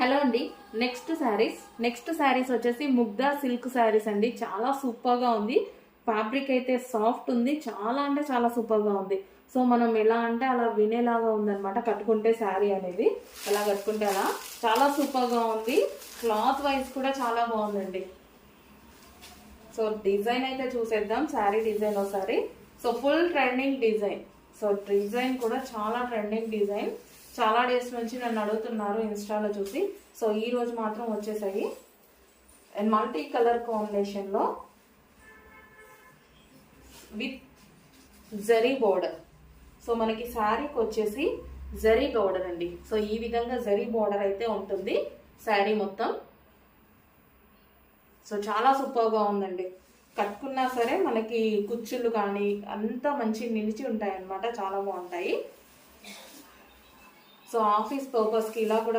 Hello అండి. Next saris వచ్చేసి ముగ్ధా silk saris అండి. చాలా సూపర్ గా ఉంది. ఫ్యాబ్రిక్ అయితే సాఫ్ట్ ఉంది. చాలా అంటే చాలా సూపర్ గా ఉంది. సో మనం ఎలా అంటే అలా వినేలాగా ఉందన్నమాట. కట్టుకుంటే శారీ అనేది ఎలా కట్టుకుంటే అలా చాలా సూపర్ గా ఉంది. క్లాత్ వైజ్ కూడా చాలా బాగుందండి. సో డిజైన్ అయితే చూసేద్దాం. శారీ డిజైన్ ఒకసారి. So full trending design. So design కూడా చాలా ట్రెండింగ్ డిజైన్. చాలా డేస్ నుంచి నన్ను అడుగుతున్నారు ఇన్స్టాలో చూసి. సో ఈ రోజు మాత్రం వచ్చేసాయి. అండ్ మల్టీ కలర్ కాంబినేషన్ లో విత్ జరీ బోర్డర్. సో మనకి శారీకి వచ్చేసి జరీ బోర్డర్ అండి. సో ఈ విధంగా జరీ బోర్డర్ అయితే ఉంటుంది శారీ మొత్తం. సో చాలా సూపర్ గా ఉందండి. కట్టుకున్నా సరే మనకి కుచ్చులు కానీ అంతా మంచి నిలిచి ఉంటాయి అన్నమాట. చాలా బాగుంటాయి. సో ఆఫీస్ పర్పస్కి ఇలా కూడా